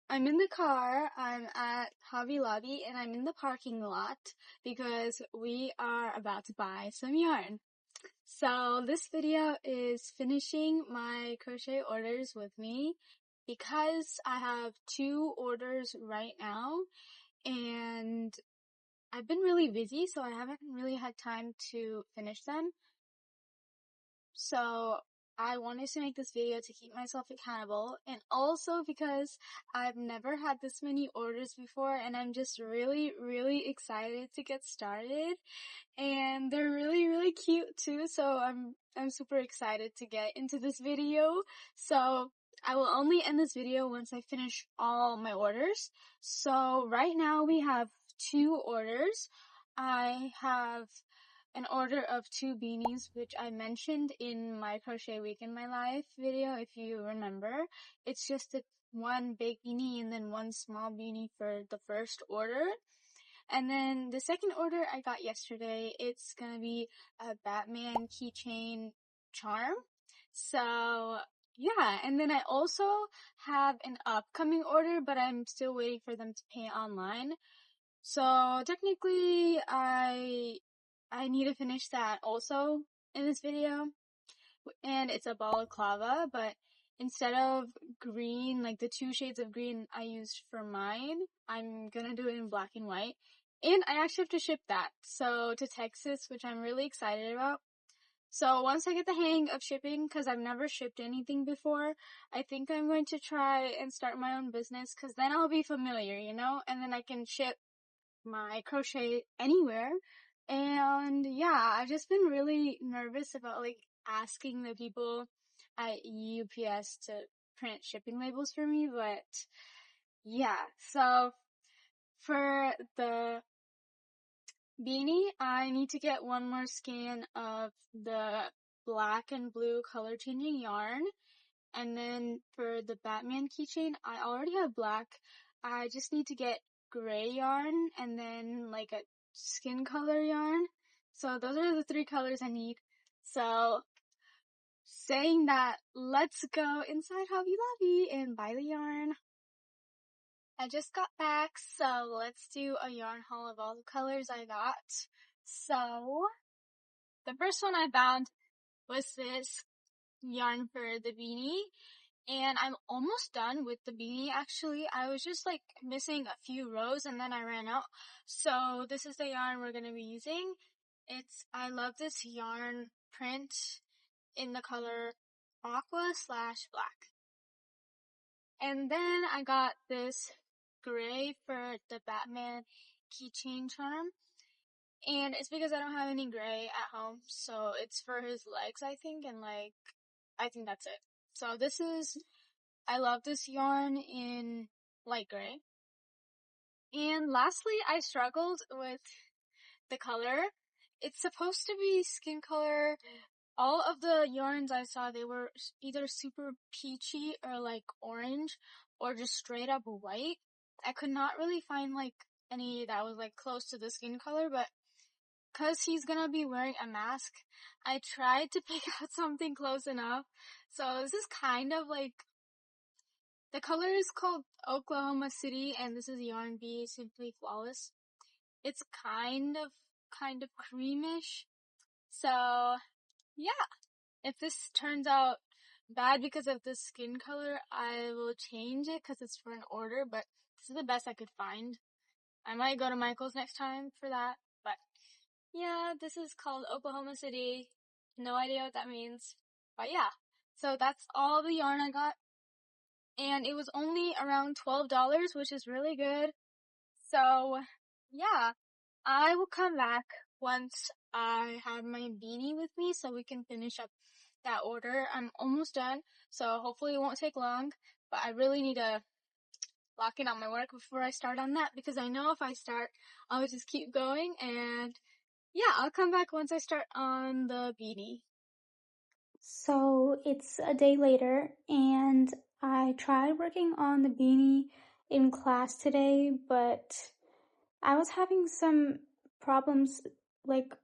I'm in the car, I'm at Hobby Lobby, and I'm in the parking lot because we are about to buy some yarn. So this video is finishing my crochet orders with me because I have 2 orders right now and I've been really busy, so I haven't really had time to finish them. So I wanted to make this video to keep myself accountable, and also because I've never had this many orders before and I'm just really excited to get started. And they're really cute too, so I'm super excited to get into this video. So I will only end this video once I finish all my orders. So right now we have 2 orders. I have an order of 2 beanies, which I mentioned in my Crochet Week in My Life video, if you remember. It's just one big beanie and then one small beanie for the first order. And then the second order I got yesterday, it's gonna be a Batman keychain charm. So yeah, and then I also have an upcoming order, but I'm still waiting for them to pay online. So technically I need to finish that also in this video. And it's a balaclava, but instead of green, like the 2 shades of green I used for mine, I'm gonna do it in black and white. And I actually have to ship that, so to Texas, which I'm really excited about. So once I get the hang of shipping, because I've never shipped anything before, I think I'm going to try and start my own business, because then I'll be familiar, you know? And then I can ship my crochet anywhere. And yeah, I've just been really nervous about like asking the people at UPS to print shipping labels for me, but yeah. So for the beanie, I need to get one more skein of the black and blue color changing yarn. And then for the Batman keychain, I already have black. I just need to get gray yarn and then like a skin color yarn. So those are the 3 colors I need. So saying that, let's go inside Hobby Lobby and buy the yarn. I just got back, so let's do a yarn haul of all the colors I got. So the first one I found was this yarn for the beanie. And I'm almost done with the beanie, actually. I was just, like, missing a few rows, and then I ran out. So, this is the yarn we're gonna be using. I love this yarn print in the color aqua/black. And then I got this gray for the Batman keychain charm. And it's because I don't have any gray at home, so it's for his legs, I think, and, like, I think that's it. So, I love this yarn in light gray. And lastly, I struggled with the color. It's supposed to be skin color. All of the yarns I saw, they were either super peachy or like orange or just straight up white. I could not really find like any that was like close to the skin color, but cause he's gonna be wearing a mask, I tried to pick out something close enough. So this is kind of like, the color is called Oklahoma City, and this is Yarn Bee Simply Flawless. It's kind of creamish. So, yeah. If this turns out bad because of the skin color, I will change it because it's for an order, but this is the best I could find. I might go to Michael's next time for that, but yeah, this is called Oklahoma City. No idea what that means, but yeah. So that's all the yarn I got. And it was only around $12, which is really good. So, yeah, I will come back once I have my beanie with me so we can finish up that order. I'm almost done, so hopefully it won't take long, but I really need to lock in on my work before I start on that, because I know if I start, I'll just keep going, and yeah, I'll come back once I start on the beanie. So it's a day later, and I tried working on the beanie in class today, but I was having some problems like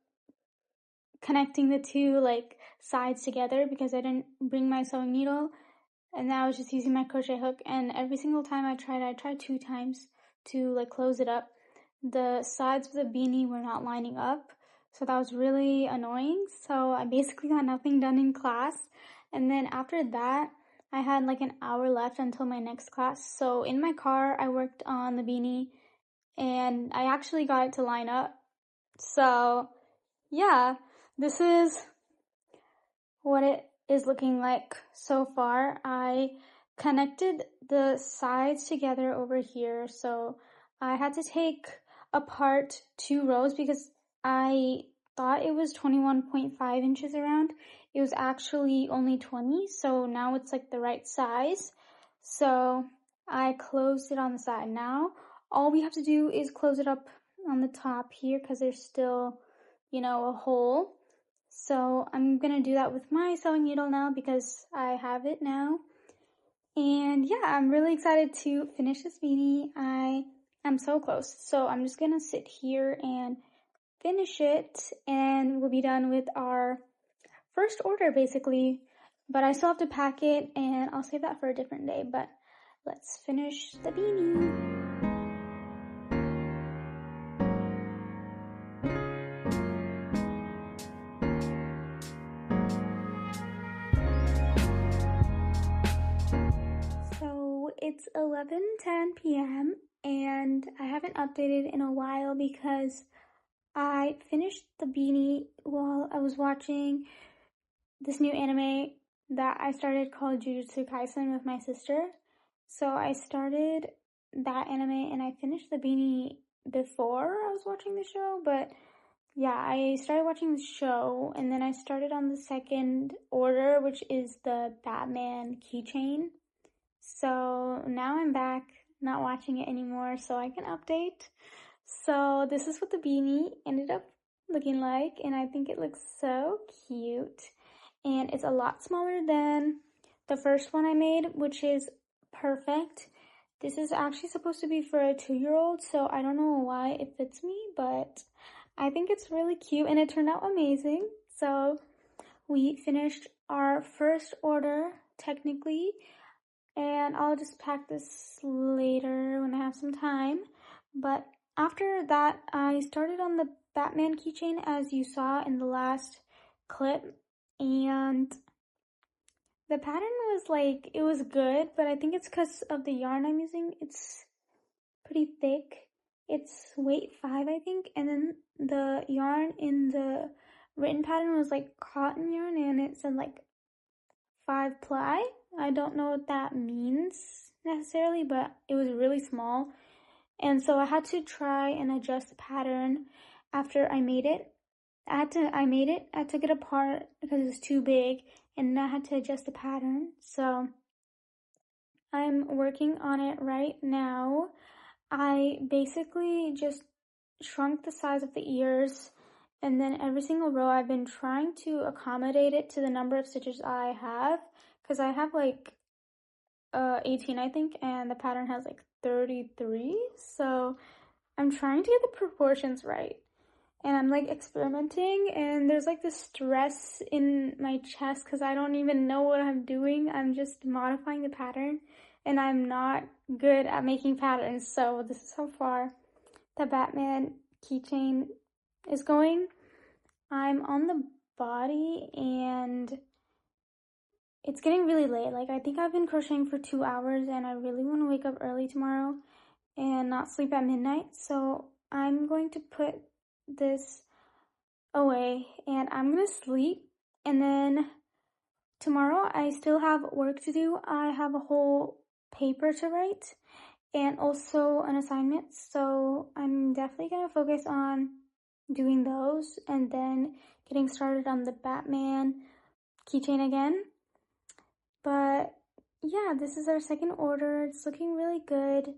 connecting the 2 like sides together because I didn't bring my sewing needle. and I was just using my crochet hook, and every single time I tried 2 times to like close it up. The sides of the beanie were not lining up, so that was really annoying. So I basically got nothing done in class, and then after that I had like an hour left until my next class. So in my car I worked on the beanie, and I actually got it to line up. So yeah, this is what it is looking like so far. I connected the sides together over here, so I had to take apart 2 rows because I thought it was 21.5 inches around. It was actually only 20, so now it's like the right size. So I closed it on the side. Now all we have to do is close it up on the top here because there's still, a hole. So I'm gonna do that with my sewing needle now because I have it now. And yeah, I'm really excited to finish this beanie. I am so close. So I'm just gonna sit here and finish it, and we'll be done with our first order basically. But I still have to pack it, and I'll save that for a different day. But let's finish the beanie. So it's 11:10 p.m. and I haven't updated in a while because I finished the beanie while I was watching this new anime that I started called Jujutsu Kaisen with my sister. So I started that anime and I finished the beanie before I was watching the show, but yeah, I started watching the show and then I started on the second order, which is the Batman keychain. So now I'm back, not watching it anymore, so I can update. So this is what the beanie ended up looking like, and I think it looks so cute. And it's a lot smaller than the first one I made, which is perfect. This is actually supposed to be for a 2-year-old, so I don't know why it fits me, but I think it's really cute and it turned out amazing. So we finished our first order technically, and I'll just pack this later when I have some time. But after that, I started on the Batman keychain as you saw in the last clip, and the pattern was like, it was good, but I think it's because of the yarn I'm using. It's pretty thick. It's weight 5, I think, and then the yarn in the written pattern was like cotton yarn, and it said like 5 ply. I don't know what that means necessarily, but it was really small. And so I had to try and adjust the pattern after I made it. I took it apart because it was too big, and I had to adjust the pattern. So I'm working on it right now. I basically just shrunk the size of the ears, and then every single row I've been trying to accommodate it to the number of stitches I have, because I have like 18 I think, and the pattern has like 33, so I'm trying to get the proportions right. And I'm like experimenting, and there's like this stress in my chest because I don't even know what I'm doing. I'm just modifying the pattern, and I'm not good at making patterns. So this is how far the Batman keychain is going. I'm on the body, and it's getting really late. Like, I think I've been crocheting for 2 hours, and I really want to wake up early tomorrow and not sleep at midnight. So I'm going to put this away and I'm gonna sleep, and then tomorrow I still have work to do. I have a whole paper to write and also an assignment, so I'm definitely gonna focus on doing those and then getting started on the Batman keychain again. But yeah, this is our second order. It's looking really good,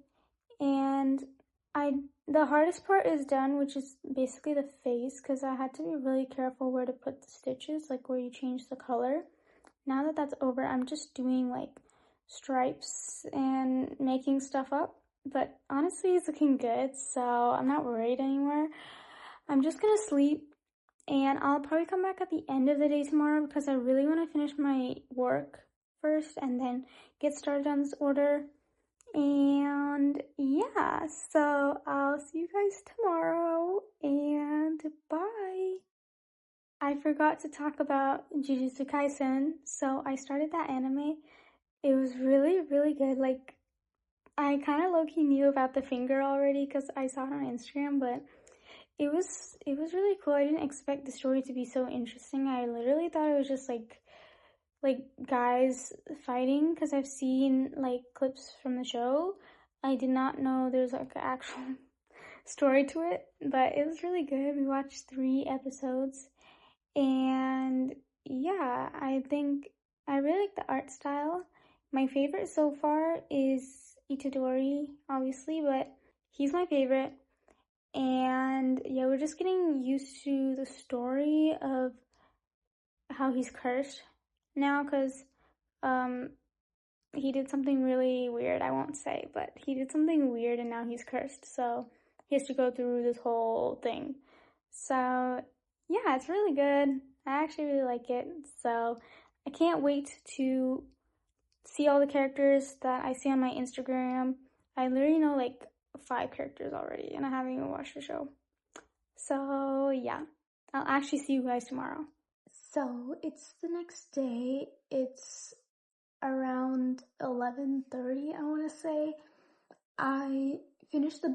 and the hardest part is done, which is basically the face, because I had to be really careful where to put the stitches, like where you change the color. Now that that's over, I'm just doing like stripes and making stuff up, but honestly it's looking good, so I'm not worried anymore. I'm just gonna sleep, and I'll probably come back at the end of the day tomorrow because I really want to finish my work first and then get started on this order. And yeah, so I'll see you guys tomorrow, and bye. I forgot to talk about Jujutsu Kaisen, so I started that anime. It was really, really good. Like, I kind of low-key knew about the finger already because I saw it on Instagram, but it was really cool. I didn't expect the story to be so interesting. I literally thought it was just like guys fighting because I've seen like clips from the show. I did not know there's like an actual story to it, but it was really good. We watched 3 episodes, and yeah, I think I really like the art style. My favorite so far is Itadori, obviously, but he's my favorite. And yeah, we're just getting used to the story of how he's cursed now, because he did something really weird. I won't say, but he did something weird and now he's cursed, so he has to go through this whole thing. So yeah, it's really good. I actually really like it, so I can't wait to see all the characters that I see on my Instagram. I literally know like 5 characters already, and I haven't even watched the show. So yeah, I'll actually see you guys tomorrow. So it's the next day. It's around 11:30, I want to say. I finished the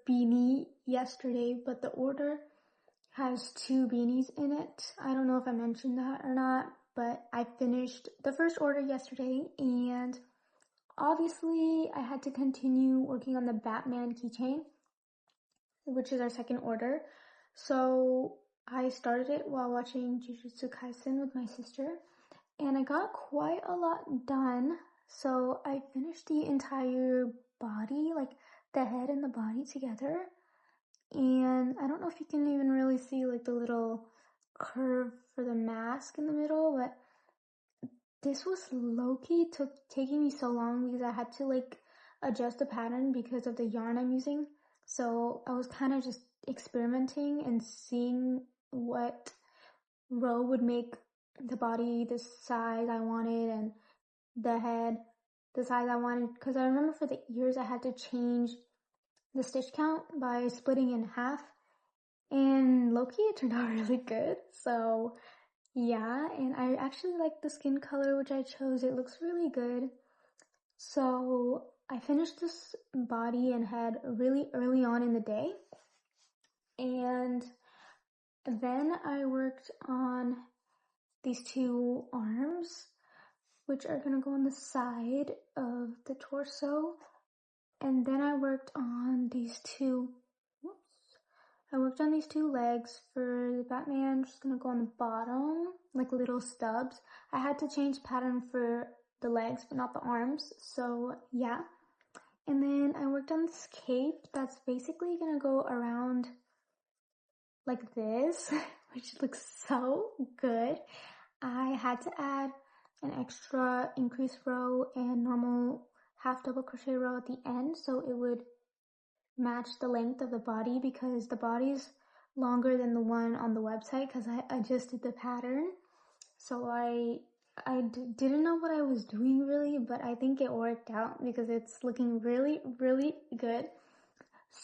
beanie yesterday, but the order has 2 beanies in it. I don't know if I mentioned that or not, but I finished the first order yesterday, and obviously I had to continue working on the Batman keychain, which is our second order. So I started it while watching Jujutsu Kaisen with my sister, and I got quite a lot done. So I finished the entire body, like the head and the body together. And I don't know if you can even really see like the little curve for the mask in the middle, but this was low-key taking me so long because I had to like adjust the pattern because of the yarn I'm using. So I was kind of just experimenting and seeing what row would make the body the size I wanted and the head the size I wanted. Because I remember for the ears I had to change the stitch count by splitting in half, and low-key it turned out really good. So yeah, and I actually like the skin color which I chose. It looks really good. So I finished this body and head really early on in the day, and then I worked on these 2 arms, which are gonna go on the side of the torso. And then I worked on these 2 legs for the Batman, just gonna go on the bottom, like little stubs. I had to change pattern for the legs, but not the arms, so yeah. And then I worked on this cape that's basically gonna go around like this, which looks so good. I had to add an extra increase row and normal half double crochet row at the end so it would match the length of the body, because the body's longer than the one on the website because I adjusted the pattern. So I didn't know what I was doing really, but I think it worked out because it's looking really, really good.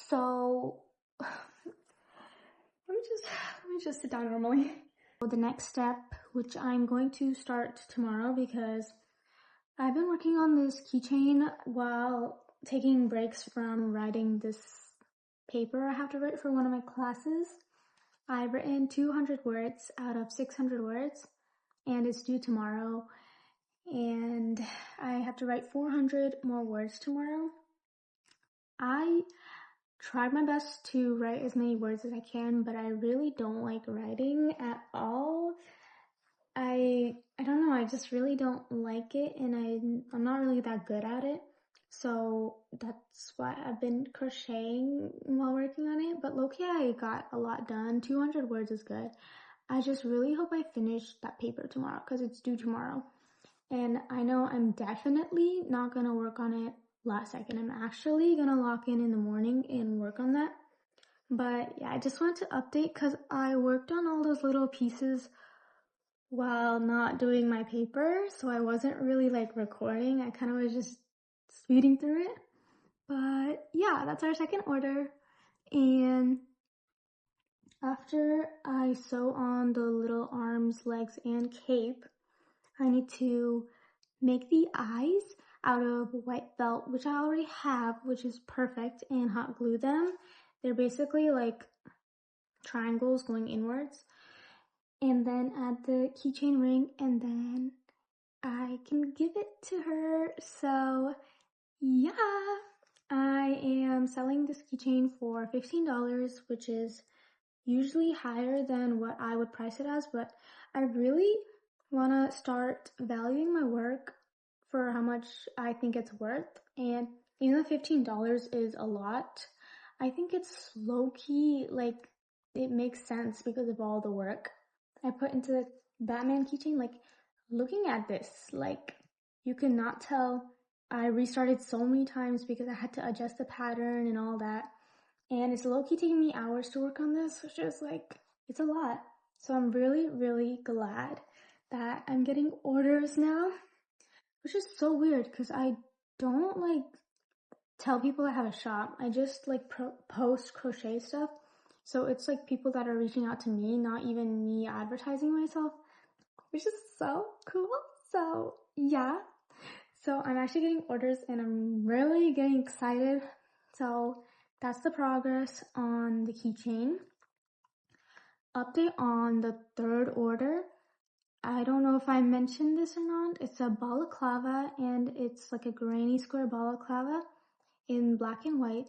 So let me just sit down normally. The next step, which I'm going to start tomorrow because I've been working on this keychain while taking breaks from writing this paper I have to write for one of my classes. I've written 200 words out of 600 words, and it's due tomorrow, and I have to write 400 more words tomorrow. I tried my best to write as many words as I can, but I really don't like writing at all. I don't know, I just really don't like it, and I'm not really that good at it. So that's why I've been crocheting while working on it. But low-key, I got a lot done. 200 words is good. I just really hope I finish that paper tomorrow because it's due tomorrow. And I know I'm definitely not going to work on it last second. I'm actually going to lock in the morning and work on that. But yeah, I just wanted to update because I worked on all those little pieces while not doing my paper, so I wasn't really like recording. I kind of was just speeding through it. But yeah, that's our second order. And after I sew on the little arms, legs, and cape, I need to make the eyes out of white felt, which I already have, which is perfect, and hot glue them. They're basically like triangles going inwards. And then add the keychain ring, and then I can give it to her. So yeah, I am selling this keychain for $15, which is usually higher than what I would price it as, but I really want to start valuing my work for how much I think it's worth. And even though $15 is a lot, I think it's low-key, like, it makes sense because of all the work I put into the Batman keychain. Like, looking at this, like, you cannot tell I restarted so many times because I had to adjust the pattern and all that. And it's low-key taking me hours to work on this, which is like, it's a lot. So I'm really, really glad that I'm getting orders now, which is so weird because I don't like tell people I have a shop. I just like post crochet stuff. So it's like people that are reaching out to me, not even me advertising myself, which is so cool. So yeah, so I'm actually getting orders and I'm really getting excited. So that's the progress on the keychain. Update on the third order. I don't know if I mentioned this or not. It's a balaclava and it's like a granny square balaclava in black and white.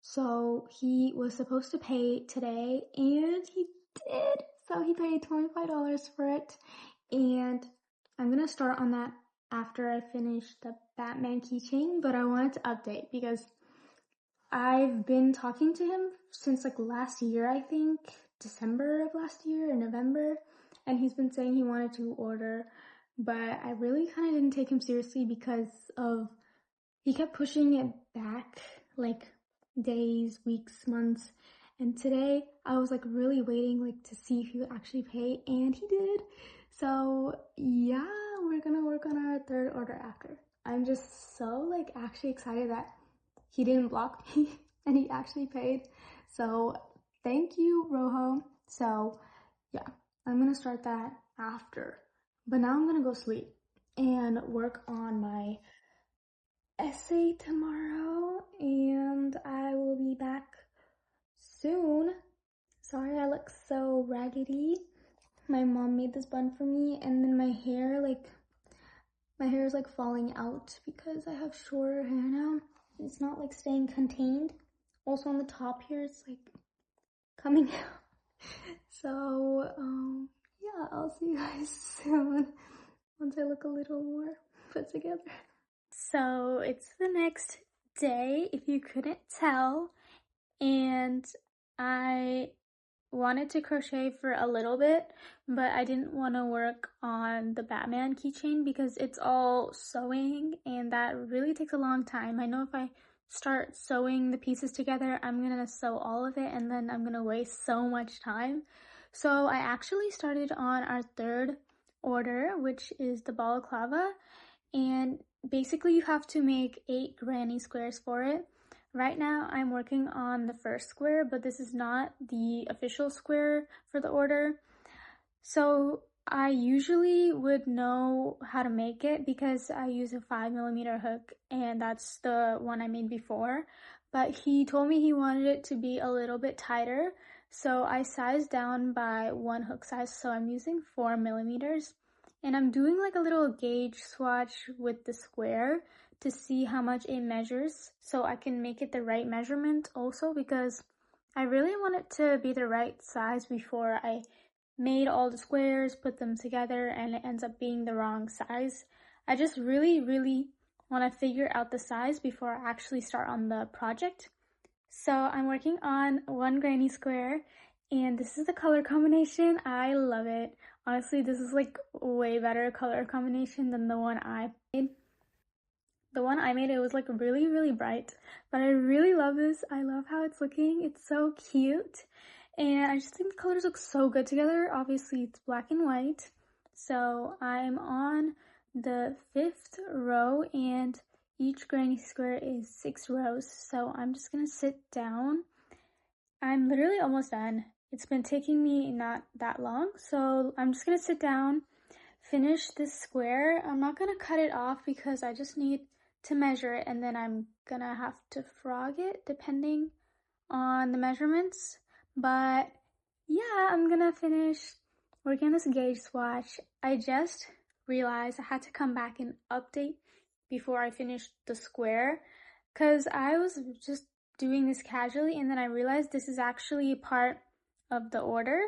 So he was supposed to pay today and he did. So he paid $25 for it. And I'm gonna start on that after I finish the Batman keychain, but I wanted to update because I've been talking to him since like last year, I think, December of last year or November, and he's been saying he wanted to order, but I really kind of didn't take him seriously because of he kept pushing it back like days, weeks, months, and today I was like really waiting like to see if he would actually pay, and he did. So yeah, we're gonna work on our third order after. I'm just so like actually excited that he didn't block me and he actually paid. So thank you, Rojo. So yeah, I'm gonna start that after. But now I'm gonna go sleep and work on my essay tomorrow, and I will be back soon. Sorry I look so raggedy. My mom made this bun for me, and then my hair is like falling out because I have shorter hair now. It's not like staying contained. Also on the top here, it's like coming out. So, yeah, I'll see you guys soon once I look a little more put together. So it's the next day, if you couldn't tell, and I wanted to crochet for a little bit, but I didn't want to work on the Batman keychain because it's all sewing and that really takes a long time. I know if I start sewing the pieces together, I'm gonna sew all of it and then I'm gonna waste so much time. So I actually started on our third order, which is the balaclava, and basically you have to make 8 granny squares for it. Right now I'm working on the first square, but this is not the official square for the order. So I usually would know how to make it because I use a 5mm hook, and that's the one I made before. But he told me he wanted it to be a little bit tighter, so I sized down by 1 hook size, so I'm using 4mm. And I'm doing like a little gauge swatch with the square to see how much it measures so I can make it the right measurement also, because I really want it to be the right size before I made all the squares, put them together, and it ends up being the wrong size. I just really want to figure out the size before I actually start on the project. So I'm working on 1 granny square, and this is the color combination. I love it. Honestly, this is like way better color combination than the one I made. The one I made, it was like really bright, but I really love this. I love how it's looking. It's so cute. And I just think the colors look so good together. Obviously, it's black and white, So I'm on the 5th row and each granny square is 6 rows. So I'm just gonna sit down. I'm literally almost done. It's been taking me not that long, so I'm just gonna sit down, finish this square. I'm not gonna cut it off because I just need to measure it, and then I'm gonna have to frog it depending on the measurements. But yeah, I'm gonna finish working on this gauge swatch. I just realized I had to come back and update before I finished the square because I was just doing this casually, and then I realized this is actually part of the order,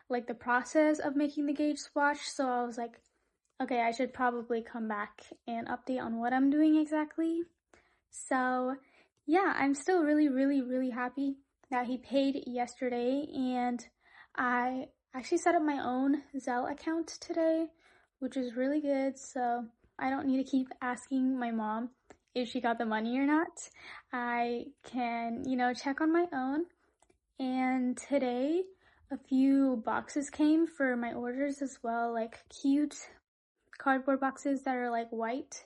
like the process of making the gauge swatch. So I was like, okay, I should probably come back and update on what I'm doing exactly. So yeah, I'm still really happy that he paid yesterday, and I actually set up my own Zelle account today, which is really good. So I don't need to keep asking my mom if she got the money or not. I can, check on my own. And today, a few boxes came for my orders as well, like cute cardboard boxes that are like white.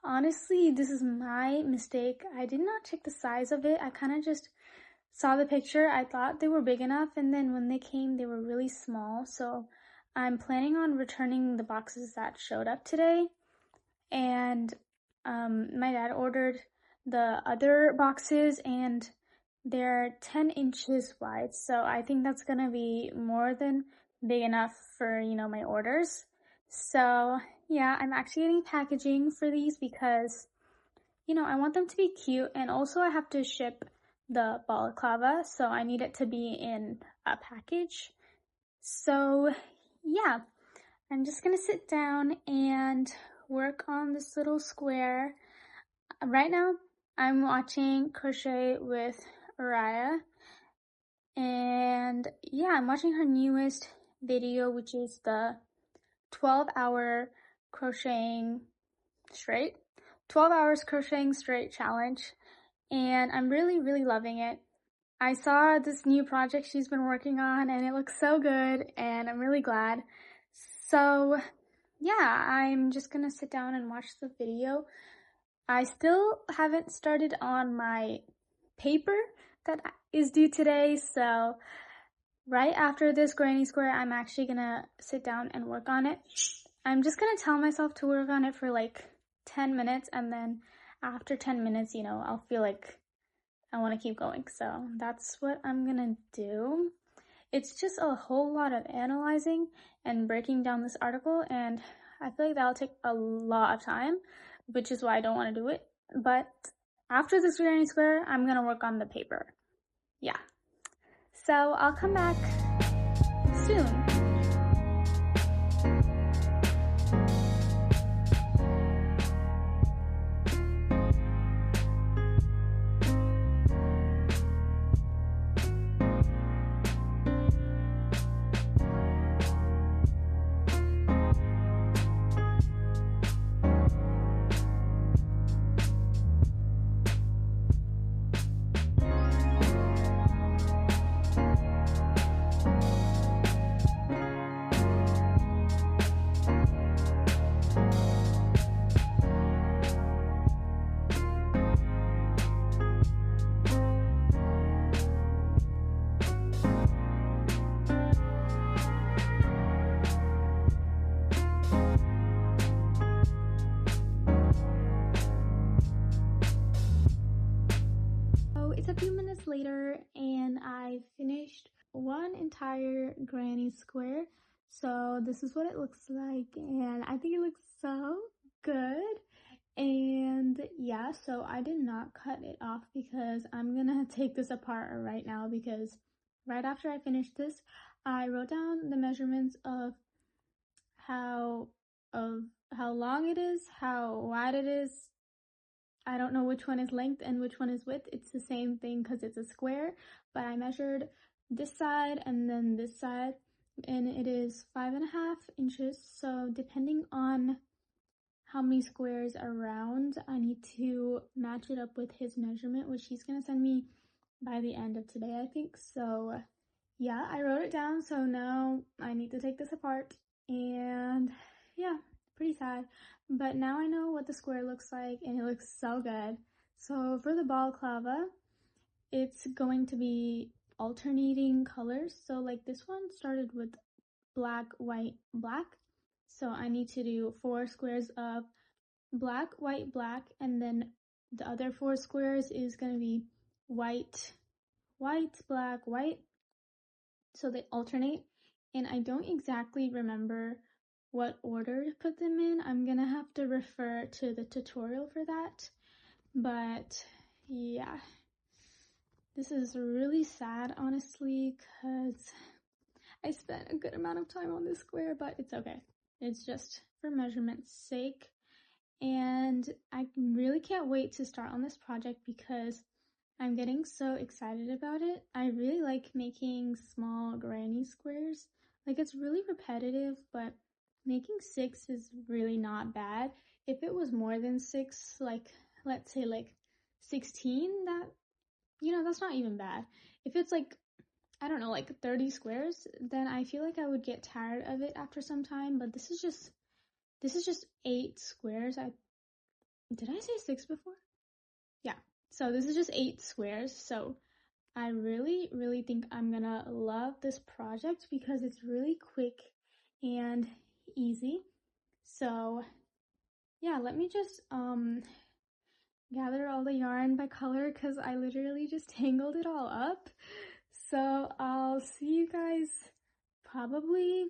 Honestly, this is my mistake. I did not check the size of it. I kind of just saw the picture. I thought they were big enough, and then when they came, they were really small. So I'm planning on returning the boxes that showed up today. And my dad ordered the other boxes, and they're 10 inches wide. So I think that's gonna be more than big enough for, my orders. So yeah, I'm actually getting packaging for these because, I want them to be cute, and also I have to ship the balaclava, so I need it to be in a package. So yeah, I'm just gonna sit down and work on this little square. Right now, I'm watching Crochet with Araya, and yeah, I'm watching her newest video, which is the 12-hour crocheting straight 12 hours crocheting straight challenge, and I'm really loving it. I saw this new project she's been working on, and it looks so good, and I'm really glad. So yeah, I'm just gonna sit down and watch the video. I still haven't started on my paper that is due today, so right after this granny square, I'm actually gonna sit down and work on it. I'm just gonna tell myself to work on it for like 10 minutes, and then after 10 minutes, I'll feel like I want to keep going. So that's what I'm gonna do. It's just a whole lot of analyzing and breaking down this article, and I feel like that'll take a lot of time, which is why I don't want to do it. But after this granny square, I'm gonna work on the paper. Yeah. So I'll come back soon. It's a few minutes later, and I finished one entire granny square. So this is what it looks like, and I think it looks so good. And yeah, so I did not cut it off because I'm gonna take this apart right now, because right after I finished this, I wrote down the measurements of how long it is, how wide it is. I don't know which one is length and which one is width. It's the same thing because it's a square, but I measured this side and then this side, and it is 5.5 inches. So depending on how many squares around, I need to match it up with his measurement, which he's gonna send me by the end of today, I think. So yeah, I wrote it down, so now I need to take this apart and yeah, pretty sad. But now I know what the square looks like, and it looks so good. So for the balaclava, it's going to be alternating colors. So like this one started with black, white, black. So I need to do 4 squares of black, white, black, and then the other 4 squares is going to be white, white, black, white. So they alternate, and I don't exactly remember what order to put them in. I'm gonna have to refer to the tutorial for that. But yeah, this is really sad, honestly, because I spent a good amount of time on this square, but it's okay. It's just for measurement's sake. And I really can't wait to start on this project because I'm getting so excited about it. I really like making small granny squares. Like, it's really repetitive, but making 6 is really not bad. If it was more than 6, like, let's say like 16, that's not even bad. If it's like, I don't know, like 30 squares, then I feel like I would get tired of it after some time, but this is just 8 squares. Did I say 6 before? Yeah. So this is just 8 squares. So I really, really think I'm gonna love this project because it's really quick and easy. So yeah, let me just gather all the yarn by color because I literally just tangled it all up. So I'll see you guys probably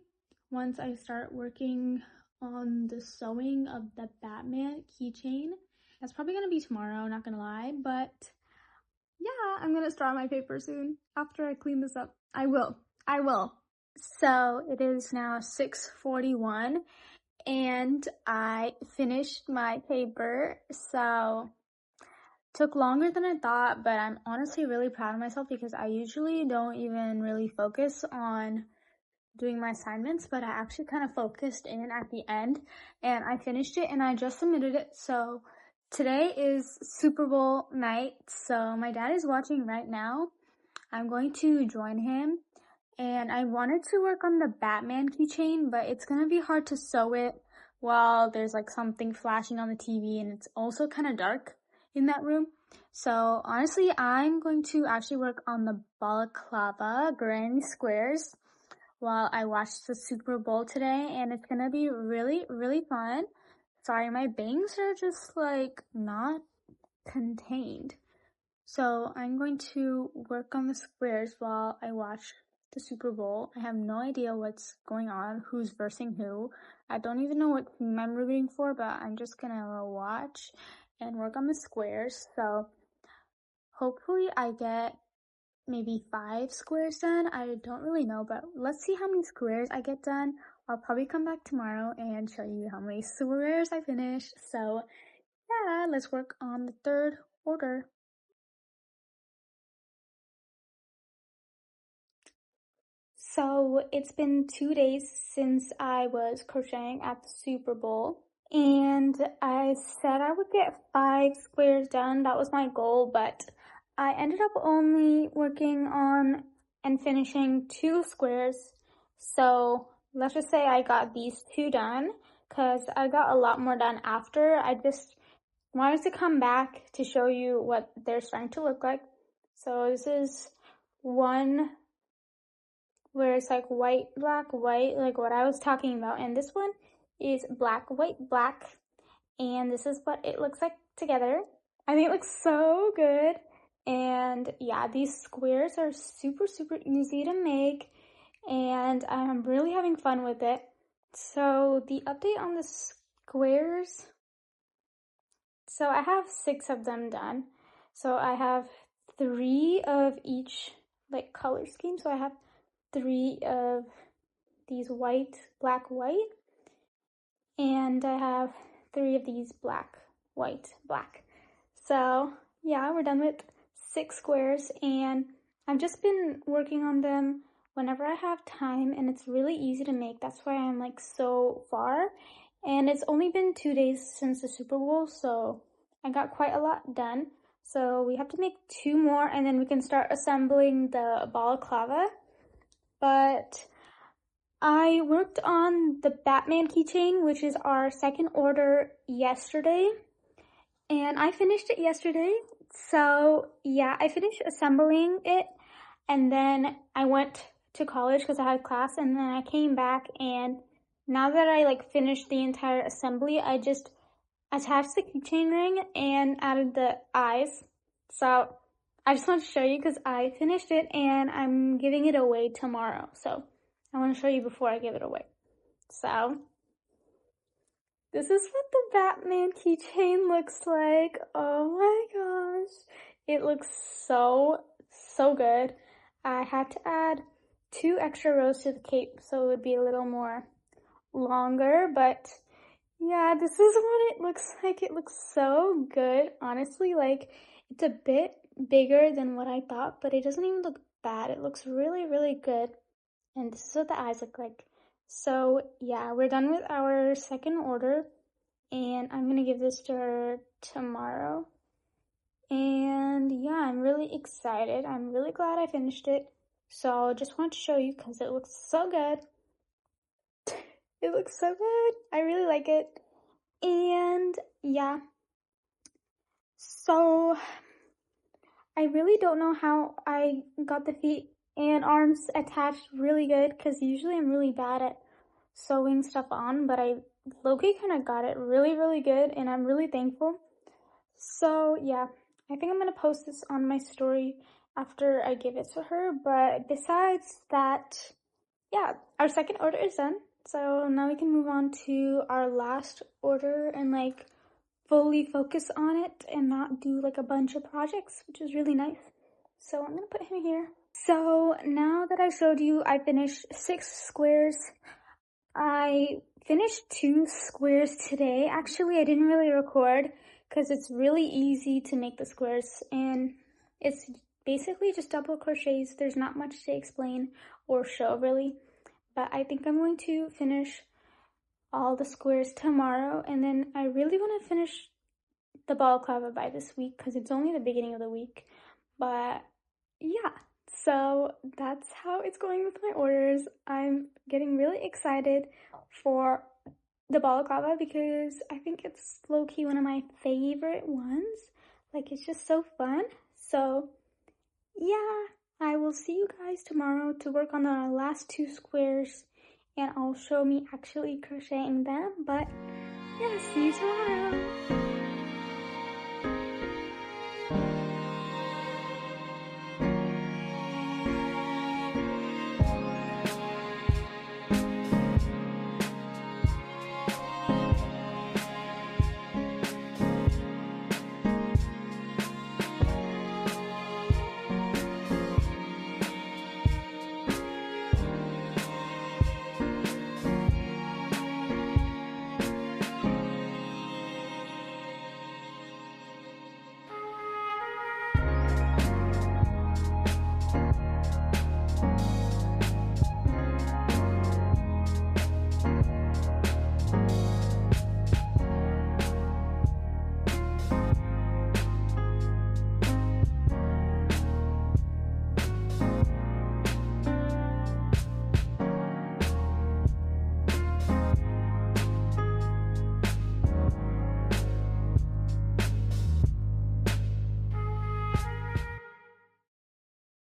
once I start working on the sewing of the Batman keychain. That's probably gonna be tomorrow, not gonna lie, but yeah, I'm gonna start my paper soon after I clean this up. I will. So it is now 6:41 and I finished my paper. So took longer than I thought, but I'm honestly really proud of myself because I usually don't even really focus on doing my assignments, but I actually kind of focused in at the end and I finished it and I just submitted it. So today is Super Bowl night, so my dad is watching right now. I'm going to join him, and I wanted to work on the Batman keychain, but it's gonna be hard to sew it while there's like something flashing on the TV and it's also kind of dark in that room. So honestly, I'm going to actually work on the balaclava granny squares while I watch the Super Bowl today, and it's gonna be really, really fun. Sorry, my bangs are just like not contained. So I'm going to work on the squares while I watch the Super Bowl. I have no idea what's going on, who's versing who. I don't even know what team I'm rooting for, but I'm just gonna watch and work on the squares. So hopefully I get maybe 5 squares done. I don't really know, but let's see how many squares I get done. I'll probably come back tomorrow and show you how many squares I finished. So yeah, let's work on the 3rd order. So it's been 2 days since I was crocheting at the Super Bowl, and I said I would get 5 squares done. That was my goal, but I ended up only working on and finishing 2 squares. So let's just say I got these 2 done because I got a lot more done after. I just wanted to come back to show you what they're starting to look like. So this is one where it's like white, black, white, like what I was talking about. And this one is black, white, black. And this is what it looks like together. I think it looks so good. And yeah, these squares are super, super easy to make. And I'm really having fun with it. So the update on the squares. So I have 6 of them done. So I have 3 of each like color scheme. So I have 3 of these white, black, white, and I have 3 of these black, white, black. So yeah, we're done with 6 squares, and I've just been working on them whenever I have time, and it's really easy to make. That's why I'm like so far, and it's only been 2 days since the Super Bowl, so I got quite a lot done. So we have to make 2 more, and then we can start assembling the balaclava. But I worked on the Batman keychain, which is our second order, yesterday, and I finished it yesterday. So yeah, I finished assembling it, and then I went to college because I had class, and then I came back, and now that I like finished the entire assembly, I just attached the keychain ring and added the eyes. So I just want to show you because I finished it and I'm giving it away tomorrow. So I want to show you before I give it away. So this is what the Batman keychain looks like. Oh my gosh. It looks so good. I had to add 2 extra rows to the cape so it would be a little more longer, but yeah, this is what it looks like. It looks so good. Honestly, like, it's a bit bigger than what I thought, but it doesn't even look bad. It looks really good. And this is what the eyes look like. So yeah, we're done with our second order, and I'm gonna give this to her tomorrow. And yeah, I'm really excited. I'm really glad I finished it. So just want to show you because it looks so good. It looks so good. I really like it. And yeah, so I really don't know how I got the feet and arms attached really good because usually I'm really bad at sewing stuff on, but I low-key kind of got it really good, and I'm really thankful. So yeah, I think I'm gonna post this on my story after I give it to her. But besides that, yeah, our second order is done. So now we can move on to our last order and like fully focus on it and not do like a bunch of projects, which is really nice. So I'm gonna put him here. So now that I showed you, I finished 6 squares. I finished 2 squares today. Actually, I didn't really record because it's really easy to make the squares, and it's basically just double crochets. There's not much to explain or show really, but I think I'm going to finish all the squares tomorrow, and then I really want to finish the balaclava by this week because it's only the beginning of the week. But yeah, so that's how it's going with my orders. I'm getting really excited for the balaclava because I think it's low-key one of my favorite ones. Like, it's just so fun. So yeah, I will see you guys tomorrow to work on the last 2 squares, and I'll show me actually crocheting them. But yeah, see you tomorrow.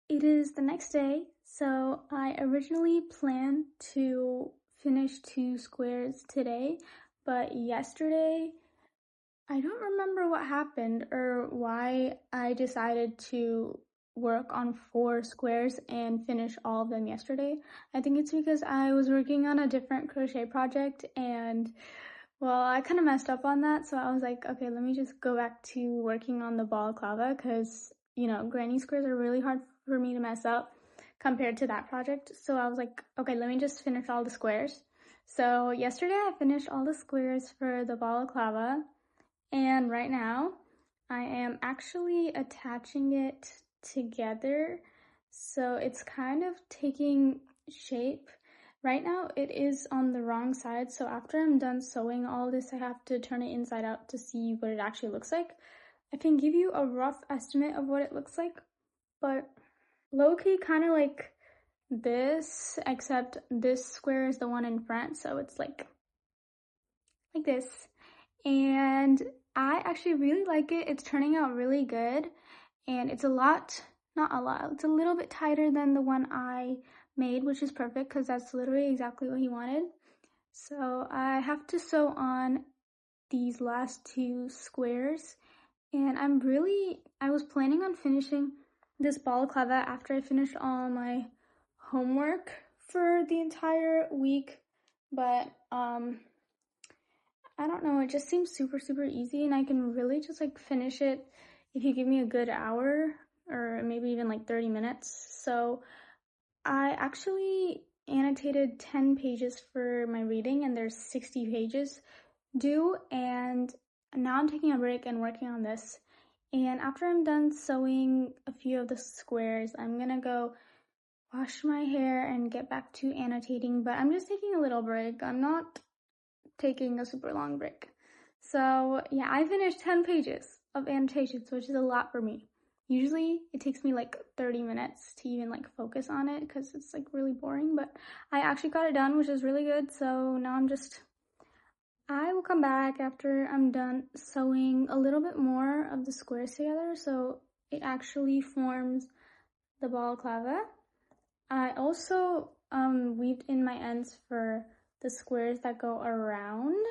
It is the next day, so I originally planned to finish 2 squares today, but yesterday, I don't remember what happened or why I decided to work on 4 squares and finish all of them yesterday. I think it's because I was working on a different crochet project, and well, I kind of messed up on that, so I was like, okay, let me just go back to working on the balaclava because, you know, granny squares are really hard for me to mess up compared to that project. So I was like, okay, let me just finish all the squares. So yesterday I finished all the squares for the balaclava, and right now I am actually attaching it together. So it's kind of taking shape. Right now it is on the wrong side, so after I'm done sewing all this, I have to turn it inside out to see what it actually looks like. I can give you a rough estimate of what it looks like, but low-key kind of like this, except this square is the one in front, so it's like this. And I actually really like it. It's turning out really good, and it's not a lot, it's a little bit tighter than the one I made, which is perfect because that's literally exactly what he wanted. So I have to sew on these last two squares, and I was planning on finishing this balaclava after I finished all my homework for the entire week, but I don't know, it just seems super, super easy, and I can really just like finish it if you give me a good hour or maybe even like 30 minutes. So I actually annotated 10 pages for my reading, and there's 60 pages due, and now I'm taking a break and working on this. And after I'm done sewing a few of the squares, I'm gonna go wash my hair and get back to annotating, but I'm just taking a little break. I'm not taking a super long break. So yeah, I finished 10 pages of annotations, which is a lot for me. Usually it takes me like 30 minutes to even like focus on it because it's like really boring, but I actually got it done, which is really good. So now I will come back after I'm done sewing a little bit more of the squares together so it actually forms the balaclava. I also weaved in my ends for the squares that go around,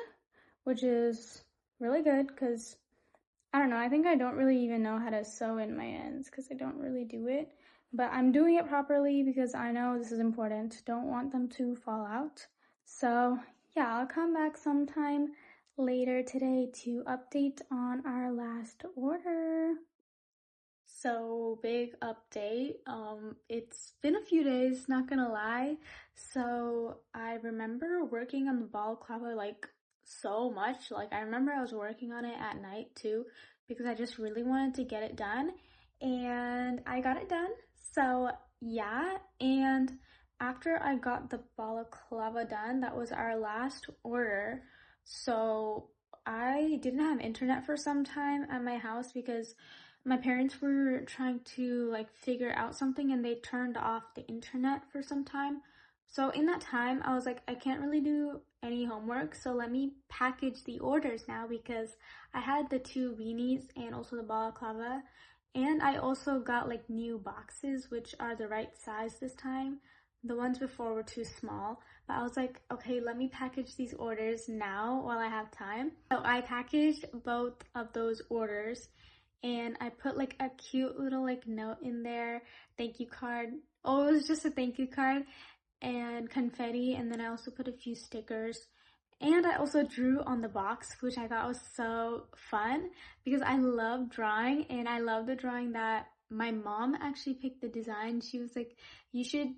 which is really good because I don't know, I think I don't really even know how to sew in my ends because I don't really do it, but I'm doing it properly because I know this is important. Don't want them to fall out. So yeah, I'll come back sometime later today to update on our last order. So big update. It's been a few days, not gonna lie. So I remember working on the balaclava like so much. Like I remember I was working on it at night too because I just really wanted to get it done, and I got it done. So yeah, and after I got the balaclava done, that was our last order. So I didn't have internet for some time at my house because my parents were trying to like figure out something and they turned off the internet for some time. So in that time, I was like, I can't really do any homework, so let me package the orders now because I had the two beanies and also the balaclava. And I also got like new boxes, which are the right size this time. The ones before were too small, but I was like, okay, let me package these orders now while I have time. So I packaged both of those orders, and I put like a cute little like note in there, thank you card. Oh, it was just a thank you card and confetti, and then I also put a few stickers. And I also drew on the box, which I thought was so fun because I love drawing, and I love the drawing that my mom actually picked the design. She was like, you should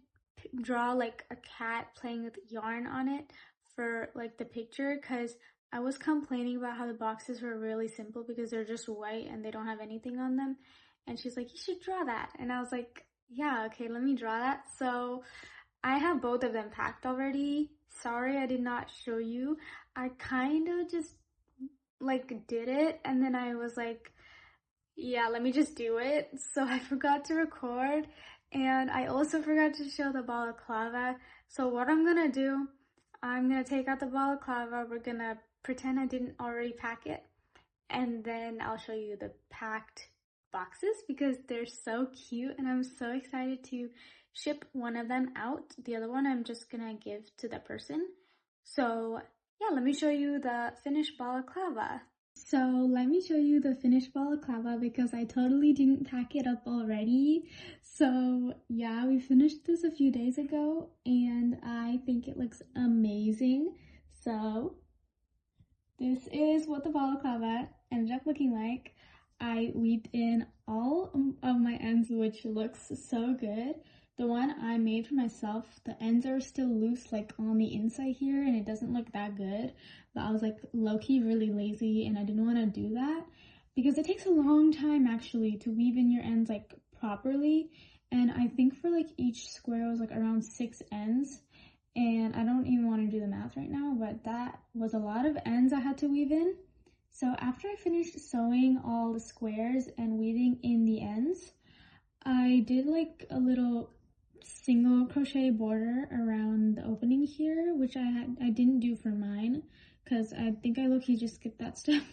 draw like a cat playing with yarn on it for like the picture, because I was complaining about how the boxes were really simple because they're just white and they don't have anything on them. And she's like, you should draw that. And I was like, yeah, okay, let me draw that. So I have both of them packed already. Sorry, I did not show you. I kind of just like did it, and then I was like, yeah, let me just do it. So I forgot to record, and I also forgot to show the balaclava. So what I'm gonna do, I'm gonna take out the balaclava. We're gonna pretend I didn't already pack it, and then I'll show you the packed boxes because they're so cute, and I'm so excited to ship one of them out. The other one I'm just gonna give to the person. So yeah, let me show you the finished balaclava. So let me show you the finished balaclava because I totally didn't pack it up already. So yeah, we finished this a few days ago and I think it looks amazing. So this is what the balaclava ended up looking like. I weaved in all of my ends, which looks so good. The one I made for myself, the ends are still loose like on the inside here and it doesn't look that good. But I was like low-key really lazy and I didn't want to do that because it takes a long time actually to weave in your ends like properly. And I think for like each square was like around 6 ends. And I don't even want to do the math right now, but that was a lot of ends I had to weave in. So after I finished sewing all the squares and weaving in the ends, I did like a little single crochet border around the opening here, which I didn't do for mine because I think I low-key just skipped that step,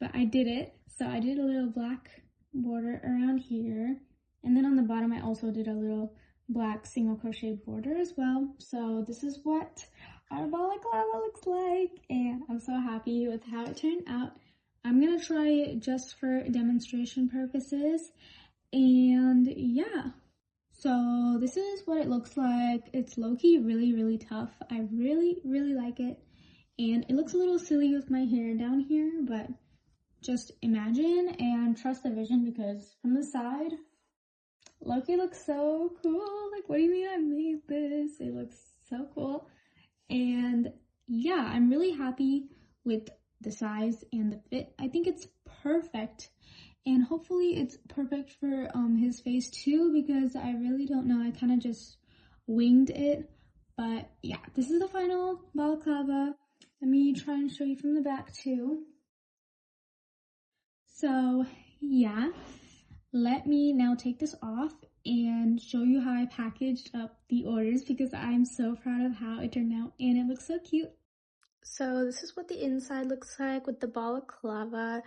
but I did it. So I did a little black border around here, and then on the bottom I also did a little black single crochet border as well. So this is what our balaclava looks like, and I'm so happy with how it turned out. I'm gonna try it just for demonstration purposes, and yeah. So this is what it looks like. It's low-key really tough. I really like it, and it looks a little silly with my hair down here, but just imagine and trust the vision, because from the side, Loki looks so cool. Like, what do you mean I made this? It looks so cool. And yeah, I'm really happy with the size and the fit. I think it's perfect. And hopefully it's perfect for his face too, because I really don't know. I kind of just winged it. But yeah, this is the final balaclava. Let me try and show you from the back too. So yeah, let me now take this off and show you how I packaged up the orders, because I'm so proud of how it turned out and it looks so cute. So this is what the inside looks like with the balaclava.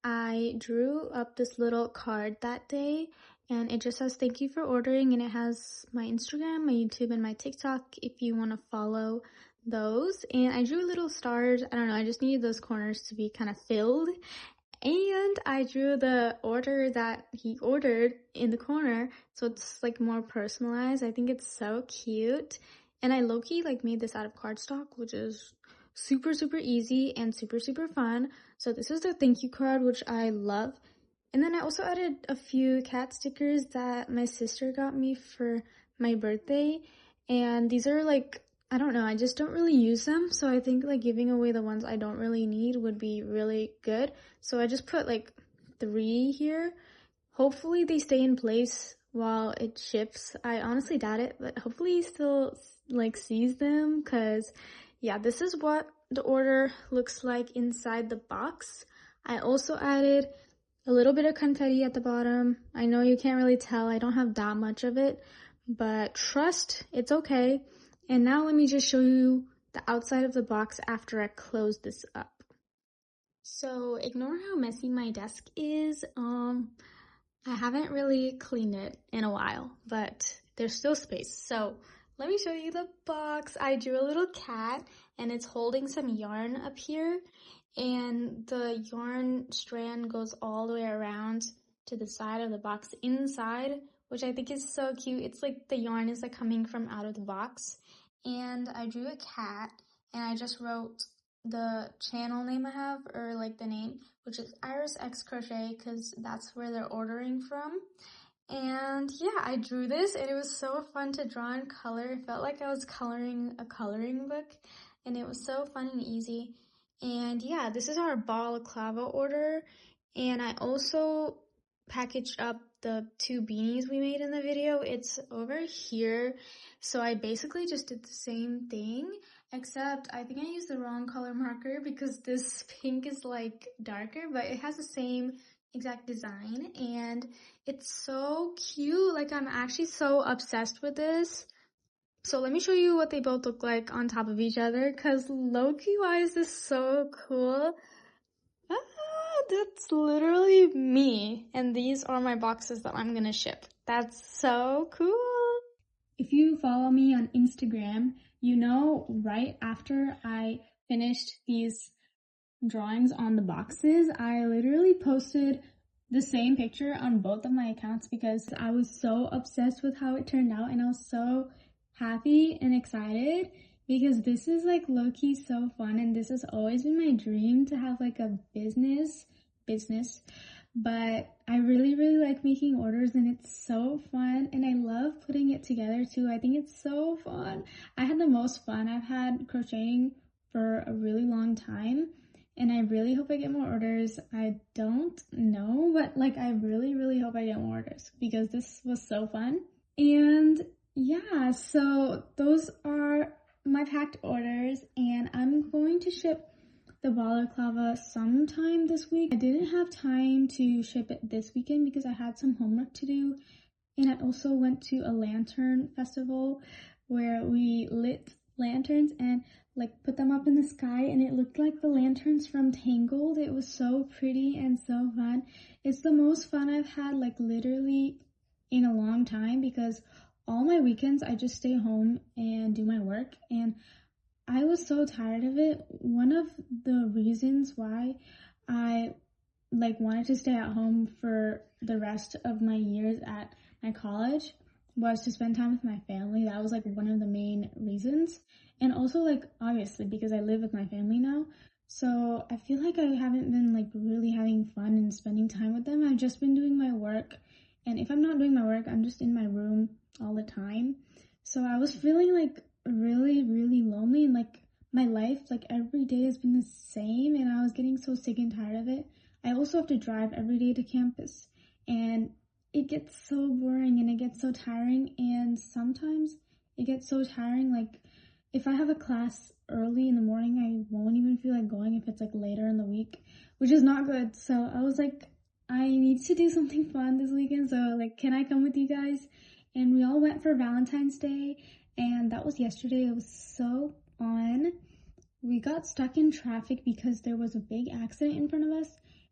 I drew up this little card that day, and it just says thank you for ordering, and it has my Instagram, my YouTube, and my TikTok if you want to follow those. And I drew little stars. I don't know, I just needed those corners to be kind of filled. And I drew the order that he ordered in the corner, so it's like more personalized. I think it's so cute. And I low-key like made this out of cardstock, which is super easy and super fun. So this is the thank you card, which I love. And then I also added a few cat stickers that my sister got me for my birthday. And these are like, I don't know, I just don't really use them. So I think like giving away the ones I don't really need would be really good. So I just put like 3 here. Hopefully they stay in place while it ships. I honestly doubt it, but hopefully he still like sees them, because yeah, this is what the order looks like inside the box. I also added a little bit of confetti at the bottom. I know you can't really tell, I don't have that much of it, but trust, it's okay. And now let me just show you the outside of the box after I close this up. So ignore how messy my desk is. I haven't really cleaned it in a while, but there's still space. So let me show you the box. I drew a little cat, and it's holding some yarn up here, and the yarn strand goes all the way around to the side of the box inside, which I think is so cute. It's like the yarn is like coming from out of the box. And I drew a cat, and I just wrote the channel name I have, or like the name, which is irisxcrochet, because that's where they're ordering from. And yeah, I drew this, and it was so fun to draw in color. It felt like I was coloring a coloring book, and it was so fun and easy. And yeah, this is our balaclava order, and I also packaged up the 2 beanies we made in the video. It's over here. So I basically just did the same thing, except I think I used the wrong color marker, because this pink is like darker, but it has the same exact design, and it's so cute. Like, I'm actually so obsessed with this. So let me show you what they both look like on top of each other, because low-key, why is this so cool? That's literally me, and these are my boxes that I'm gonna ship. That's so cool. If you follow me on Instagram, you know right after I finished these drawings on the boxes, I literally posted the same picture on both of my accounts, because I was so obsessed with how it turned out, and I was so happy and excited, because this is like low-key so fun, and this has always been my dream to have like a business, but I really like making orders, and it's so fun, and I love putting it together too. I think it's so fun. I had the most fun I've had crocheting for a really long time, and I really hope I get more orders. I don't know, but like I really hope I get more orders, because this was so fun. And yeah, so those are my packed orders, and I'm going to ship the balaclava sometime this week. I didn't have time to ship it this weekend because I had some homework to do, And I also went to a lantern festival where we lit lanterns and like put them up in the sky, and it looked like the lanterns from Tangled. It was so pretty and so fun. It's the most fun I've had like literally in a long time, because all my weekends I just stay home and do my work, and I was so tired of it. One of the reasons why I like wanted to stay at home for the rest of my years at my college was to spend time with my family. That was like one of the main reasons. And also like obviously because I live with my family now. So I feel like I haven't been like really having fun and spending time with them. I've just been doing my work. And if I'm not doing my work, I'm just in my room all the time. So I was feeling like really, really lonely, and like my life, like every day has been the same, and I was getting so sick and tired of it. I also have to drive every day to campus, and it gets so boring and it gets so tiring, and sometimes it gets so tiring, like if I have a class early in the morning, I won't even feel like going if it's like later in the week, which is not good. So I was like, I need to do something fun this weekend, so like, can I come with you guys? And we all went for Valentine's Day, and that was yesterday. It was so fun. We got stuck in traffic because there was a big accident in front of us,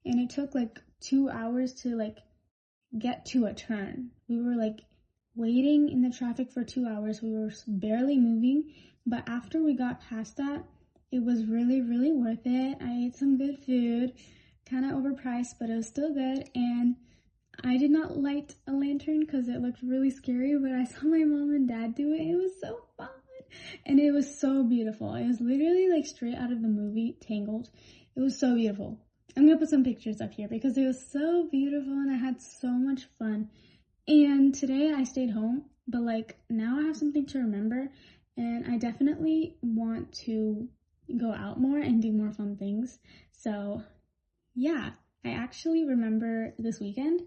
and it took like 2 hours to like get to a turn. We were like waiting in the traffic for 2 hours. We were barely moving, but after we got past that, it was really, really worth it. I ate some good food, kind of overpriced, but it was still good. And I did not light a lantern because it looked really scary, but I saw my mom and dad do it. It was so fun. And it was so beautiful. It was literally like straight out of the movie Tangled. It was so beautiful. I'm going to put some pictures up here because it was so beautiful and I had so much fun. And today I stayed home, but like now I have something to remember, and I definitely want to go out more and do more fun things. So yeah, I actually remember this weekend.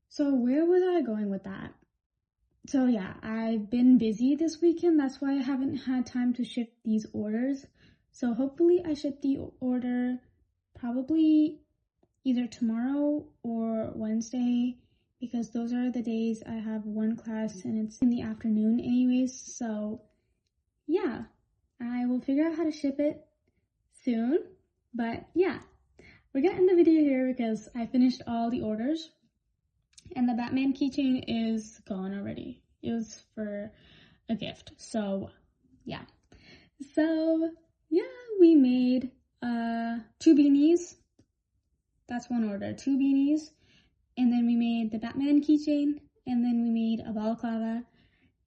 So where was I going with that? So yeah, I've been busy this weekend. That's why I haven't had time to ship these orders. So hopefully I ship the order probably either tomorrow or Wednesday, because those are the days I have one class and it's in the afternoon anyways. So yeah, I will figure out how to ship it soon. But yeah, we're gonna end the video here because I finished all the orders. And the Batman keychain is gone already. It was for a gift. So yeah. So yeah, we made 2 beanies. That's one order. 2 beanies. And then we made the Batman keychain. And then we made a balaclava.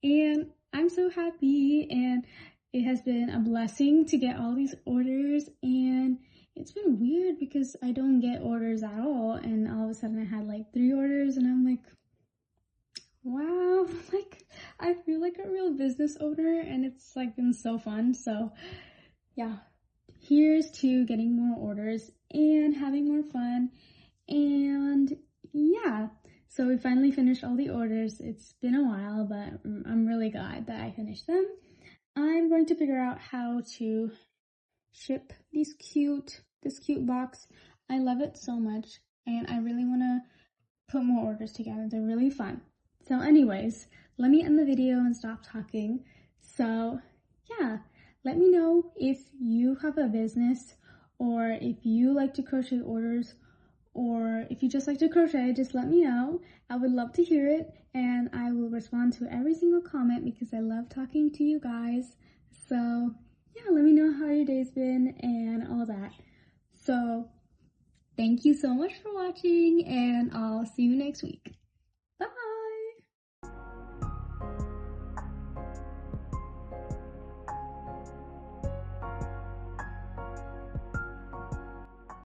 And I'm so happy. And it has been a blessing to get all these orders. And it's been weird because I don't get orders at all, and all of a sudden I had like 3 orders, and I'm like, wow, like I feel like a real business owner, and it's like been so fun. So yeah, here's to getting more orders and having more fun. And yeah, so we finally finished all the orders. It's been a while, but I'm really glad that I finished them. I'm going to figure out how to ship this cute box. I love it so much, and I really want to put more orders together. They're really fun. So anyways, let me end the video and stop talking. So yeah, let me know if you have a business, or if you like to crochet orders, or if you just like to crochet, just let me know. I would love to hear it, and I will respond to every single comment because I love talking to you guys. So yeah, let me know how your day's been and all that. So thank you so much for watching, and I'll see you next week.